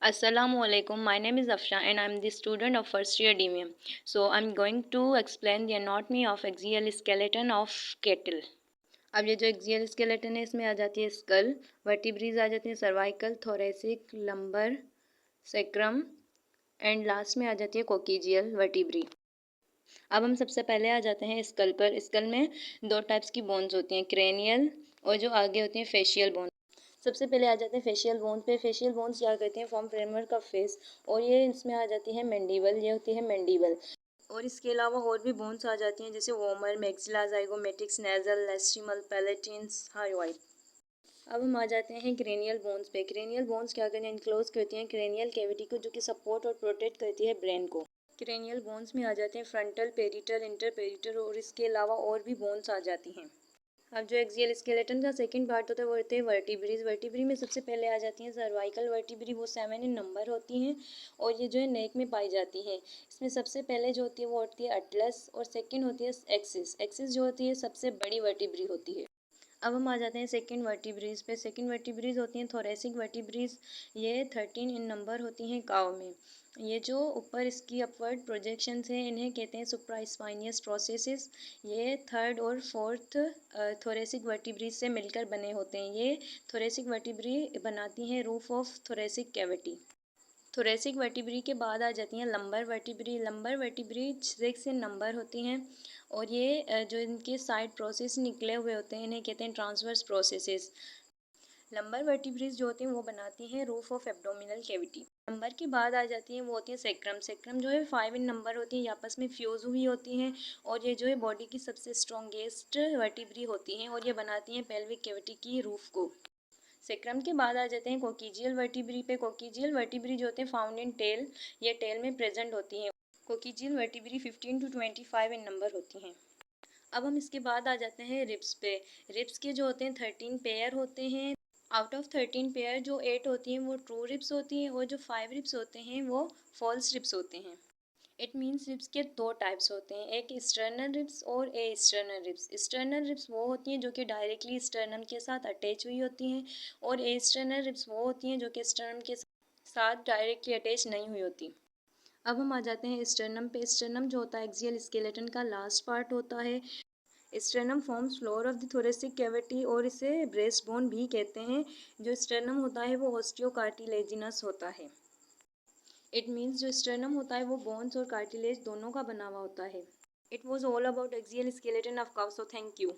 Assalamualaikum. My name is Afsha and I'm the student of first year DVM. So I'm going to explain the anatomy of axial skeleton of cattle. अब ये जो axial skeleton है इसमें आ जाती है school, vertebrae आ जाती है cervical, thoracic, lumbar, sacrum and last में आ जाती है कोकिजियल वर्टिब्री। अब हम सबसे पहले आ जाते हैं स्कल पर। स्कल में दो टाइप्स की बोन्स होती हैं, क्रेनियल और जो आगे होती हैं फेशियल बोन। सबसे पहले आ जाते हैं फेशियल बोन पे। फेशियल बोन्स क्या करते हैं, फॉर्म फ्रेमवर्क ऑफ फेस, और ये इसमें आ जाती है मैंडिबल, ये होती है मैंडिबल। और इसके अलावा और भी बोन्स आ जाती हैं जैसे वोमर, मैक्सिला, जाइगोमेटिक्स, नेजल, लेस्टिमल, पैलेटिन्स, हायोइड। अब हम आ जाते हैं क्रेनियल बोन्स पे। क्रेनियल बोन्स क्या करते हैं, इनक्लोज करती हैं क्रेनियल कैविटी को, जो कि सपोर्ट और प्रोटेक्ट करती है ब्रेन को। क्रेनियल बोन्स में आ जाते हैं फ्रंटल, पेरिटल, इंटरपेरिटल और इसके अलावा और भी बोन्स आ जाती हैं। अब जो एक्सियल स्केलेटन का सेकंड पार्ट होता है वो होते हैं वर्टिब्रीज। वर्टिब्री में सबसे पहले आ जाती हैं सर्वाइकल वर्टिब्री, वो 7 इन नंबर होती हैं और ये जो है नेक में पाई जाती है। इसमें सबसे पहले जो होती है वो होती है अटलस और सेकंड होती है एक्सिस। एक्सिस जो होती है सबसे बड़ी वर्टिब्री होती है। अब हम आ जाते हैं सेकंड वर्टिब्रीज पे। सेकंड वर्टिब्रीज होती हैं थोरेसिक वर्टिब्रीज, ये 13 इन नंबर होती हैं काव में। ये जो ऊपर इसकी अपवर्ड प्रोजेक्शंस हैं इन्हें कहते हैं सुप्रास्पाइनियस प्रोसेसेस। ये थर्ड और फोर्थ थोरेसिक वर्टिब्रीज से मिलकर बने होते हैं। ये थोरेसिक वर्टिब्री बनाती हैं roof of thoracic cavity. Thoracic vertebrae के बाद आ जाती हैं लंबर वर्टिब्री। लंबर वर्टिब्री 6 इन नंबर होती हैं और ये जो इनके साइड प्रोसेस निकले हुए होते हैं इन्हें कहते हैं ट्रांसवर्स प्रोसेसेस। लंबर वर्टिब्रीज जो होती हैं वो बनाती हैं roof of abdominal cavity. Lumbar के बाद आ जाती हैं वो होती है सेक्रम। सेक्रम जो है 5 इन नंबर होती है, ये आपस में फ्यूज़ हुई होती हैं और ये जो है बॉडी की सबसे स्ट्रॉन्गेस्ट वर्टिब्री होती हैं और ये बनाती हैं पेल्विक कैविटी की रूफ को। सेक्रम के बाद आ जाते हैं कोकिजियल वर्टिब्री पे। कोकिजियल वर्टिब्री जो होते हैं फाउंड इन टेल, ये टेल में प्रेजेंट होती हैं। कोकिजियल वर्टिब्री 15 टू 25 इन नंबर होती हैं। अब हम इसके बाद आ जाते हैं रिब्स पे। रिब्स के जो होते हैं 13 पेयर होते हैं। आउट ऑफ 13 पेयर जो 8 होती हैं वो ट्रू रिब्स होती हैं और जो 5 रिब्स होते हैं वो फॉल्स रिब्स होते हैं। इट मीन्स रिब्स के दो टाइप्स होते हैं, एक स्टर्नल रिब्स और ए स्टर्नल रिब्स। स्टर्नल रिब्स वो होती हैं जो कि डायरेक्टली स्टर्नम के साथ अटैच हुई होती हैं और ए स्टर्नल रिब्स वो होती हैं जो कि स्टर्नम के साथ डायरेक्टली अटैच नहीं हुई होती। अब हम आ जाते हैं स्टर्नम पे। स्टर्नम जो होता है एक्सियल स्केलेटन का लास्ट पार्ट होता है। Sternum forms floor of the thoracic cavity और इसे ब्रेस्ट बोन भी कहते हैं। जो स्टर्नम होता है वो ऑस्टियोकार्टिलेजिनस होता है। इट मीन्स जो स्टर्नम होता है वो बोन्स और कार्टिलेज दोनों का बना हुआ होता है। It was all about axial skeleton of cow, so thank you.